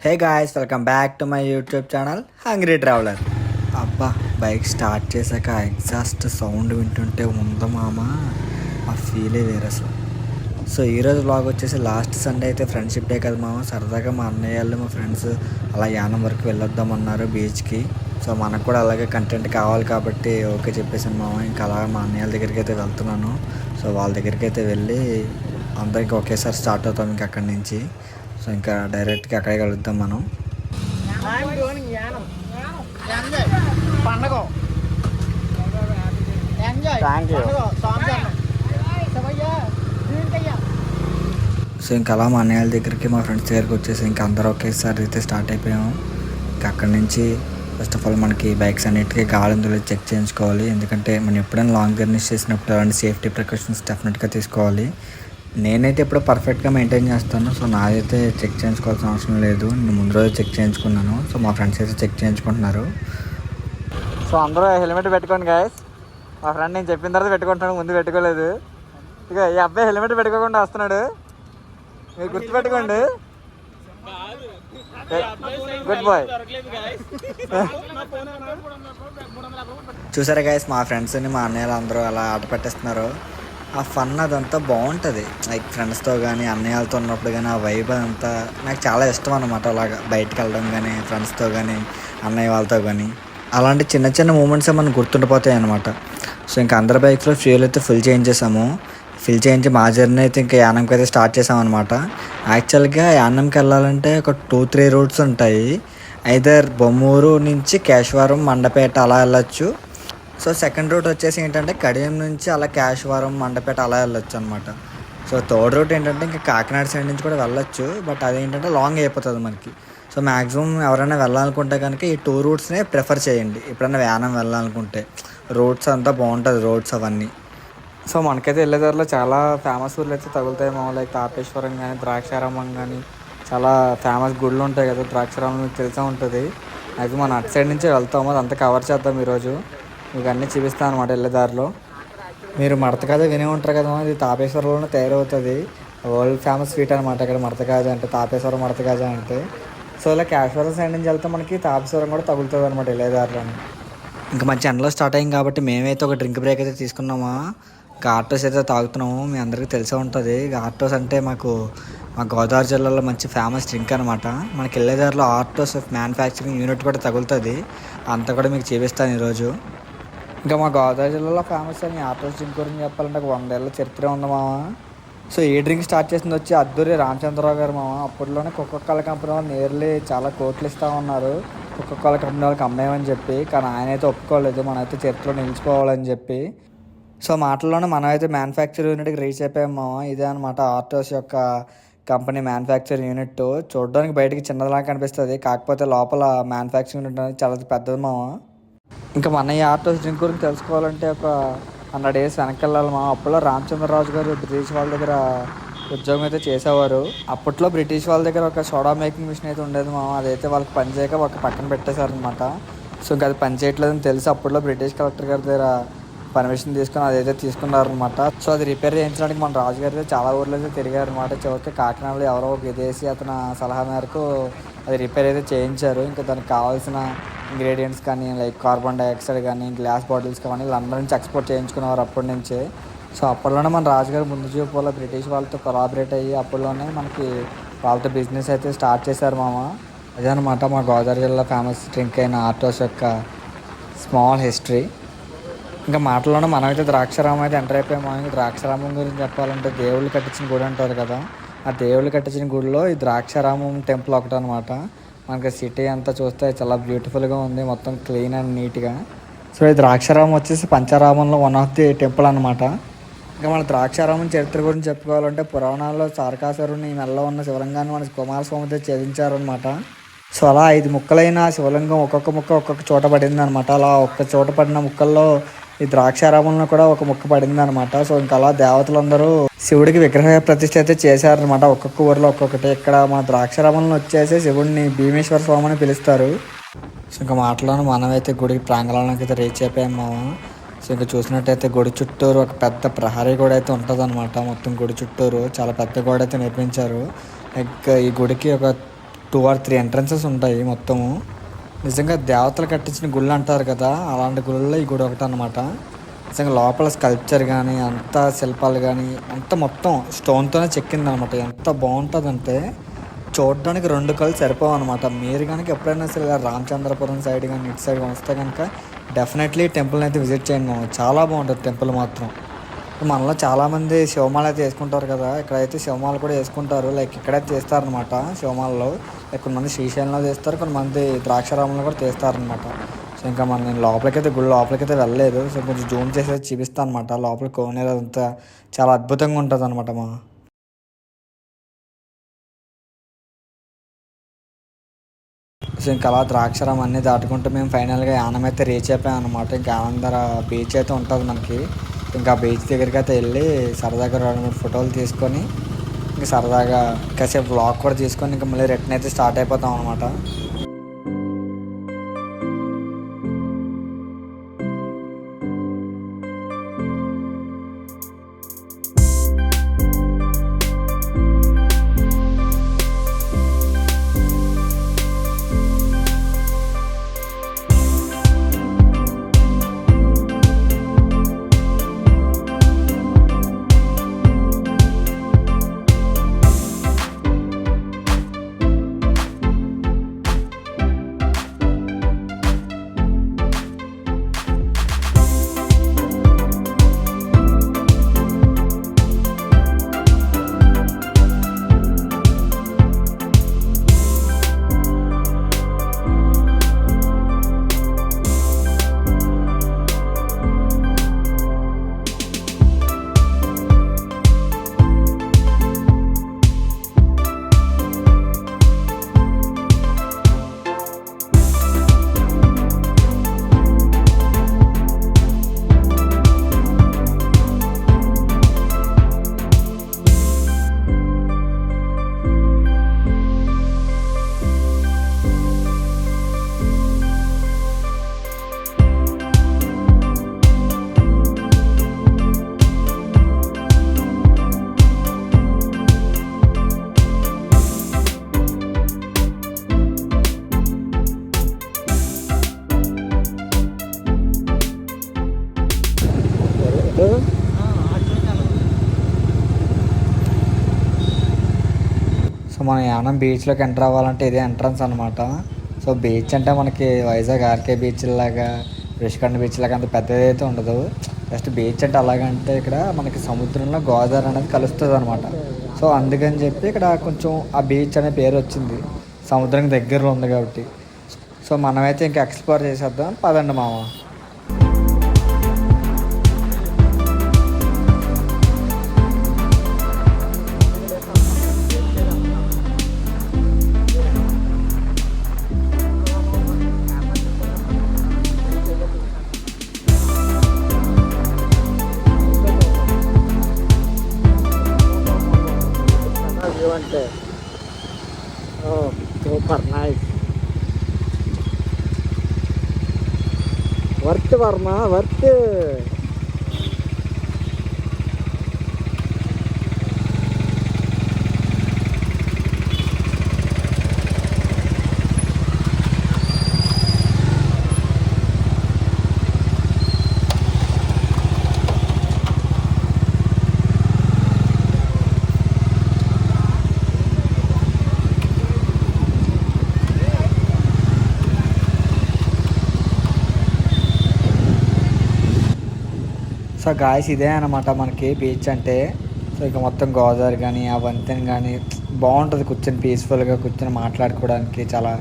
Hey guys, welcome back to my YouTube channel hungry traveller. అబ్బా, bike start చేశాక exhaust sound వింటుంటే ఉందా మామ, ఆ ఫీలే వేరు అసలు. సో ఈరోజు వ్లాగ్ వచ్చేసి లాస్ట్ సండే అయితే ఫ్రెండ్షిప్ డే కదా మామ. సరదాగా మా అన్నయ్య వాళ్ళు మా ఫ్రెండ్స్ అలా యానం వరకు వెళ్ళొద్దామన్నారు బీచ్కి. సో మనకు కూడా అలాగే కంటెంట్ కావాలి కాబట్టి ఓకే చెప్పేసాను మామ. ఇంకా అలా మా అన్నయ్య వాళ్ళ దగ్గరికి అయితే వెళ్తున్నాను. సో వాళ్ళ దగ్గరికి అయితే వెళ్ళి అందరికి ఒకేసారి స్టార్ట్ అవుతాం ఇంకా అక్కడి నుంచి. సో ఇంకా డైరెక్ట్గా అక్కడికి కలుద్దాం మనం. సో ఇంకా అలా మా అన్నయ్య దగ్గరికి మా ఫ్రెండ్స్ దగ్గరికి వచ్చేసి ఇంకా అందరూ ఒకేసారి అయితే స్టార్ట్ అయిపోయాము. ఇంకా అక్కడి నుంచి ఫస్ట్ ఆఫ్ ఆల్ మనకి బైక్స్ అన్నిటికీ గాలి చెక్ చేయించుకోవాలి. ఎందుకంటే మనం ఎప్పుడైనా లాంగ్ జర్నీస్ చేసినప్పుడు అలాంటి సేఫ్టీ ప్రికాషన్స్ డెఫినెట్గా తీసుకోవాలి. నేనైతే ఇప్పుడు పర్ఫెక్ట్గా మెయింటైన్ చేస్తాను. సో నాదైతే చెక్ చేయించుకోవాల్సిన అవసరం లేదు. నేను ముందు రోజు చెక్ చేయించుకున్నాను. సో మా ఫ్రెండ్స్ అయితే చెక్ చేయించుకుంటున్నారు. సో అందరూ హెల్మెట్ పెట్టుకోండి గాయస్. మా ఫ్రెండ్ నేను చెప్పిన తర్వాత పెట్టుకుంటాను, ముందు పెట్టుకోలేదు. ఇక ఈ అబ్బాయి హెల్మెట్ పెట్టుకోకుండా వస్తున్నాడు, మీరు గుర్తుపెట్టుకోండి. Good bye. చూసారా గాయస్, మా ఫ్రెండ్స్ని మా అన్నయ్యలు అందరూ అలా ఆట పెట్టేస్తున్నారు. ఆ ఫన్ అదంతా బాగుంటుంది. లైక్ ఫ్రెండ్స్తో కానీ అన్నయ్యలతో ఉన్నప్పుడు కానీ ఆ వైబ్ అదంతా నాకు చాలా ఇష్టం అన్నమాట. అలాగా బయటకు వెళ్ళడం కానీ ఫ్రెండ్స్తో కానీ అన్నయ్య వాళ్ళతో కానీ అలాంటి చిన్న చిన్న మూమెంట్సే మనకు గుర్తుండిపోతాయి అనమాట. సో ఇంకా అందరి బైక్లో ఫ్యూల్ అయితే ఫుల్ చేయించేసాము. ఫిల్ చేయించి మా జర్నీ అయితే ఇంకా యానంకి అయితే స్టార్ట్ చేసామన్నమాట. యాక్చువల్గా యానంకి వెళ్ళాలంటే ఒక 2-3 రూట్స్ ఉంటాయి. ఐదర్ బొమ్మూరు నుంచి కేశవరం, మండపేట అలా వెళ్ళొచ్చు. సో సెకండ్ రూట్ వచ్చేసి ఏంటంటే కడియం నుంచి అలా కేశవరం, మండపేట అలా వెళ్ళొచ్చు అనమాట. సో థర్డ్ రూట్ ఏంటంటే ఇంకా కాకినాడ సైడ్ నుంచి కూడా వెళ్ళొచ్చు. బట్ అదేంటంటే లాంగ్ అయిపోతుంది మనకి. సో మ్యాక్సిమం ఎవరైనా వెళ్ళాలనుకుంటే కనుక ఈ 2 రూట్స్నే ప్రిఫర్ చేయండి ఎప్పుడైనా యానం వెళ్ళాలనుకుంటే. రూట్స్ అంతా బాగుంటుంది, రోడ్స్ అవన్నీ. సో మనకైతే వెళ్ళేదారిలో చాలా ఫేమస్ ఊర్లు అయితే తగులుతాయి మామూలు. లైక్ తాపేశ్వరం కానీ ద్రాక్షారామం కానీ చాలా ఫేమస్ గుళ్ళు ఉంటాయి కదా. ద్రాక్షారామం మీకు తెలిసే ఉంటుంది. అయితే మనం అటు సైడ్ నుంచే వెళ్తాము, అదంతా కవర్ చేద్దాం ఈరోజు. మీకు అన్నీ చూపిస్తాను అనమాట వెళ్ళేదారిలో. మీరు మడతకాజ వినే ఉంటారు కదా, ఇది తాపేశ్వరంలోనే తయారవుతుంది. వరల్డ్ ఫేమస్ స్వీట్ అనమాట ఇక్కడ మడతకాజ అంటే, తాపేశ్వరం మడతకాజ అంటే. సో ఇలా కేశవరం సైడ్ నుంచి వెళ్తే మనకి తాపేశ్వరం కూడా తగులుతుంది అనమాట వెళ్ళేదారిలోనే. ఇంకా మంచి ఎండలో స్టార్ట్ అయ్యింది కాబట్టి మేమైతే ఒక డ్రింక్ బ్రేక్ అయితే తీసుకున్నామా. ఇంకా ఆర్టోస్ అయితే తాగుతున్నాము. మీ అందరికీ తెలిసే ఉంటుంది. ఆర్టోస్ అంటే మా గోదావరి జిల్లాలో మంచి ఫేమస్ డ్రింక్ అనమాట. మనకి వెళ్ళేదారిలో ఆర్టోస్ మ్యానుఫ్యాక్చరింగ్ యూనిట్ కూడా తగులుతుంది. అంతా కూడా మీకు చూపిస్తాను ఈరోజు. ఇంకా మా గోదావరి జిల్లాలో ఫేమస్ అని ఆర్టోస్ డ్రింక్ గురించి చెప్పాలంటే ఒక 100 ఏళ్ళ చరిత్ర ఉంది మామ. సో ఈ డ్రింక్ స్టార్ట్ చేసింది వచ్చి అద్దూరి రామచంద్రరావు గారు మామ. అప్పట్లోనే కోకోకోలా కంపెనీ వాళ్ళు నేర్లీ చాలా కోట్లు ఇస్తూ ఉన్నారు కోకోకోలా కంపెనీ వాళ్ళకి అమ్మేయమని చెప్పి. కానీ ఆయన అయితే ఒప్పుకోలేదు, మనమైతే చరిత్రలో నిలిచిపోవాలని చెప్పి. సో మాటల్లోనే మనం అయితే మ్యానుఫ్యాక్చర్ యూనిట్కి రీచ్ అయిపోయాము. ఇదే అనమాట ఆర్టోస్ యొక్క కంపెనీ మ్యానుఫ్యాక్చర్ యూనిట్. చూడడానికి బయటికి చిన్నదిలా కనిపిస్తుంది, కాకపోతే లోపల మ్యానుఫ్యాక్చరింగ్ యూనిట్ అనేది చాలా పెద్దది మామ. ఇంకా మన ఈ ఆర్టోస్ డ్రింక్ గురించి తెలుసుకోవాలంటే ఒక 100 years వెనక్కి వెళ్ళాలి మా. అప్పట్లో రామచంద్రరాజు గారు బ్రిటిష్ వాళ్ళ దగ్గర ఉద్యోగం అయితే చేసేవారు. అప్పట్లో బ్రిటిష్ వాళ్ళ దగ్గర ఒక సోడా మేకింగ్ మిషన్ అయితే ఉండేది మా. అదైతే వాళ్ళకి పని చేయక ఒక పక్కన పెట్టేశారనమాట. సో ఇంకా అది పని చేయట్లేదని తెలిసి అప్పట్లో బ్రిటిష్ కలెక్టర్ గారి దగ్గర పర్మిషన్ తీసుకుని అదైతే తీసుకున్నారనమాట. సో అది రిపేర్ చేయించడానికి మన రాజుగారు అయితే చాలా ఊర్లో అయితే తిరిగారనమాట. చివరికి కాకినాడలో ఎవరో ఒక విదేశీ అతని సలహా మేరకు అది రిపేర్ అయితే చేయించారు. ఇంకా దానికి కావాల్సిన ఇంగ్రీడియంట్స్ కానీ లైక్ కార్బన్ డైఆక్సైడ్ కానీ గ్లాస్ బాటిల్స్ కానీ లండన్ నుంచి ఎక్స్పోర్ట్ చేయించుకునేవారు అప్పటి నుంచే. సో అప్పట్లోనే మన రాజుగారు ముందు చూపు వల్ల బ్రిటిష్ వాళ్ళతో కొలాబరేట్ అయ్యి అప్పట్లోనే మనకి వాళ్ళతో బిజినెస్ అయితే స్టార్ట్ చేశారు మామ. అదే అనమాట మా గోదావరి జిల్లా ఫేమస్ డ్రింక్ అయిన ఆర్టోస్ యొక్క స్మాల్ హిస్టరీ. ఇంకా మాటల్లోనే మనమైతే ద్రాక్షారామం అయితే ఎంటర్ అయిపోయాము. ఇంకా ద్రాక్షారామం గురించి చెప్పాలంటే దేవుళ్ళు కట్టించిన గుడి అంటారు కదా, ఆ దేవుళ్ళు కట్టించిన గుడిలో ఈ ద్రాక్షారామం టెంపుల్ ఒకటి అనమాట. మనకి సిటీ అంతా చూస్తే చాలా బ్యూటిఫుల్గా ఉంది, మొత్తం క్లీన్ అండ్ నీట్గా. సో ఈ ద్రాక్షారామం వచ్చేసి పంచారామంలో వన్ ఆఫ్ ది టెంపుల్ అనమాట. ఇంకా మన ద్రాక్షారామం చరిత్ర గురించి చెప్పుకోవాలంటే పురాణాల్లో తారకాసురుని మెల్లో ఉన్న శివలింగాన్ని మన కుమారస్వామితో ఛేదించారనమాట. సో అలా 5 ముక్కలైన శివలింగం ఒక్కొక్క ముక్క ఒక్కొక్క చోట పడింది అనమాట. అలా ఒక్క చోట పడిన ముక్కల్లో ఈ ద్రాక్షారామంలో కూడా ఒక ముక్క పడింది అనమాట. సో ఇంకా అలా దేవతలందరూ శివుడికి విగ్రహ ప్రతిష్ఠ అయితే చేశారనమాట. ఒక్కొక్క ఊరిలో ఒక్కొక్కటి. ఇక్కడ మన ద్రాక్షారామంలో వచ్చేసి శివుడిని భీమేశ్వర స్వామి అని పిలుస్తారు. సో ఇంకా మాటలోనే మనమైతే గుడి ప్రాంగణానికి అయితే రీచ్ అయిపోయాము. సో ఇంకా చూసినట్టయితే గుడి చుట్టూరు ఒక పెద్ద ప్రహరీ గోడ అయితే ఉంటుంది అనమాట. మొత్తం గుడి చుట్టూరు చాలా పెద్ద గోడ అయితే నిర్మించారు. ఇంకా ఈ గుడికి ఒక ఎంట్రన్సెస్ ఉంటాయి మొత్తము. నిజంగా దేవతలు కట్టించిన గుళ్ళు అంటారు కదా, అలాంటి గుళ్ళలో ఈ గుడి ఒకటి అనమాట. నిజంగా లోపల స్కల్ప్చర్ కానీ, అంత శిల్పాలు కానీ, అంత మొత్తం స్టోన్తోనే చెక్కింది అనమాట. ఎంత బాగుంటుందంటే చూడడానికి 2 కళ్ళు సరిపోవు అనమాట. మీరు కనుక ఎప్పుడైనా సరే ఇలా రామచంద్రపురం సైడ్ కానీ, ఇటు సైడ్ వస్తే కనుక డెఫినెట్లీ టెంపుల్ని అయితే విజిట్ చేయండి మామ. చాలా బాగుంటుంది టెంపుల్ మాత్రం. మనలో చాలామంది శివమాల అయితే వేసుకుంటారు కదా, ఇక్కడైతే శివమాల కూడా వేసుకుంటారు. లైక్ ఇక్కడైతే చేస్తారనమాట శివమాలలో. లైక్ కొంతమంది శ్రీశైలంలో చేస్తారు, కొంతమంది ద్రాక్షారామంలో కూడా చేస్తారనమాట. సో ఇంకా నేను లోపలికైతే గుడి లోపలికైతే వెళ్ళలేదు. సో కొంచెం జూమ్ చేసి చూపిస్తాను అనమాట. లోపల కోనేరు అంతా చాలా అద్భుతంగా ఉంటుంది అనమాట మా. సో ఇంకా అలా ద్రాక్షారామం అన్నీ దాటుకుంటూ మేము ఫైనల్గా యానం అయితే రీచ్ అయిపోయాం అనమాట. ఇంకా ఆనందర బీచ్ అయితే ఉంటుంది మనకి. ఇంకా బీచ్ దగ్గరికి అయితే వెళ్ళి సరదాగా 2-3 ఫోటోలు తీసుకొని ఇంకా సరదాగా కాసేపు వ్లాగ్ కూడా తీసుకొని ఇంకా మళ్ళీ రిటర్న్ అయితే స్టార్ట్ అయిపోతాం అనమాట. సో మనం యానం బీచ్లోకి ఎంటర్ అవ్వాలంటే ఇదే ఎంట్రన్స్ అనమాట. సో బీచ్ అంటే మనకి వైజాగ్ ఆర్కే బీచ్ లాగా, రిషికొండ బీచ్ లాగా అంత పెద్దది అయితే ఉండదు. జస్ట్ బీచ్ అంటే అలాగంటే ఇక్కడ మనకి సముద్రంలో గోదావరి అనేది కలుస్తుంది అనమాట. సో అందుకని చెప్పి ఇక్కడ కొంచెం ఆ బీచ్ అనే పేరు వచ్చింది, సముద్రం దగ్గరలో ఉంది కాబట్టి. సో మనమైతే ఇంకా ఎక్స్ప్లోర్ చేసేద్దాం పదండి మామ. అంటే super nice, worth Varma worth. So guys ఇదే అనమాట మనకి బీచ్ అంటే. సో ఇక మొత్తం గోదావరి కానీ, ఆ వంతెన కానీ బాగుంటుంది. కూర్చొని పీస్ఫుల్గా కూర్చొని మాట్లాడుకోవడానికి, చాలా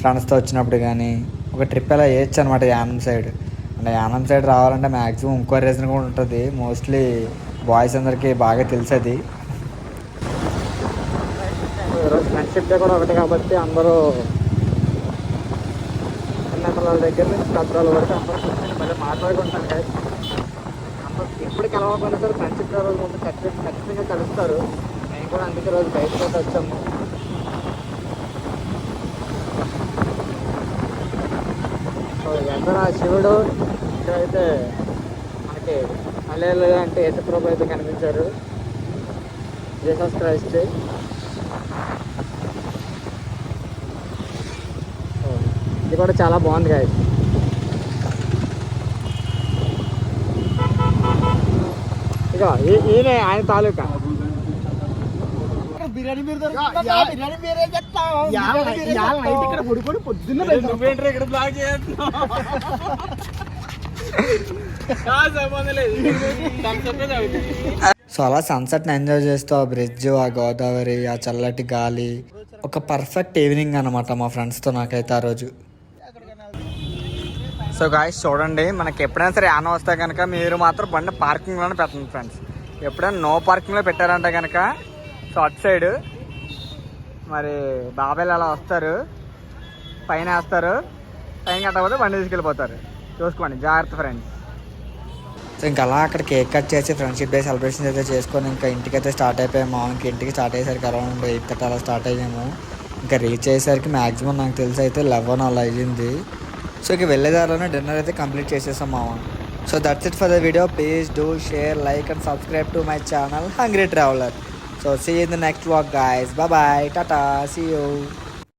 ఫ్రెండ్స్తో వచ్చినప్పుడు కానీ ఒక ట్రిప్ అలా వేయచ్చు అనమాట యానం సైడ్. అంటే యానం సైడ్ రావాలంటే మ్యాక్సిమం ఇంకో రీజన్ కూడా ఉంటుంది. మోస్ట్లీ బాయ్స్ అందరికీ బాగా తెలిసేది. ఈరోజు ఫ్రెండ్షిప్ డే కూడా ఒకటి కాబట్టి అందరూ చిన్నపిల్లల దగ్గర నుంచి పెద్దవాళ్ళ వరకు అందరూ కూర్చొని మళ్ళీ మాట్లాడుకుంటారు కదా. ఎప్పుడు కలవకపోయినా సరే ఫ్రెండ్షిప్ డే రోజు ముందు ఖచ్చితంగా కలుస్తారు. మేము కూడా అందుకే రోజు బయటకు అయితే వచ్చాము. సో ఎక్కడ శివుడు, ఇక్కడైతే మనకి అల్లేలు అంటే యేసుప్రభు అయితే కనిపించారు, జీసస్ క్రైస్ట్. ఇది కూడా చాలా బాగుంది గాయస్. ఇక ఈయన ఆయన తాలూకా బిర్యానీ మీరు ఇక్కడ పడుకొని పొద్దున్న ఇక్కడ బ్లాక్ చేస్తున్నావు. సో అలా సన్సెట్ని ఎంజాయ్ చేస్తూ ఆ బ్రిడ్జ్, ఆ గోదావరి, ఆ చల్లటి గాలి, ఒక పర్ఫెక్ట్ ఈవినింగ్ అనమాట మా ఫ్రెండ్స్తో నాకైతే ఆ రోజు. సో గాయస్ చూడండి, మనకి ఎప్పుడైనా సరే యాన వస్తే కనుక మీరు మాత్రం బండి పార్కింగ్లోనే పెట్టండి ఫ్రెండ్స్. ఎప్పుడైనా నో పార్కింగ్లో పెట్టారంటే కనుక సో అటు సైడ్ మరి బాబాయ్లు అలా వస్తారు, పైన వేస్తారు, పైన కట్టకపోతే బండి తీసుకెళ్ళిపోతారు. చూసుకోండి, జాగ్రత్త ఫ్రెండ్స్. సో ఇంకా అలా అక్కడ కేక్ కట్ చేసి ఫ్రెండ్షిప్ డే సెలబ్రేషన్స్ అయితే చేసుకొని ఇంకా ఇంటికైతే స్టార్ట్ అయిపోయాము. ఇంక ఇంటికి స్టార్ట్ అయ్యేసరికి అరౌండ్ 8:30 అలా స్టార్ట్ అయ్యాము. ఇంకా రీచ్ అయ్యేసరికి మ్యాక్సిమం నాకు తెలిసి అయితే 11 అలా అయ్యింది. సో ఇక వెళ్ళేదారిలోనే డిన్నర్ అయితే కంప్లీట్ చేసేసాం మామ. So that's it for the video. Please do share, like and subscribe to my channel hungry traveller. So see you in the next vlog guys. Bye bye. Tata. See you.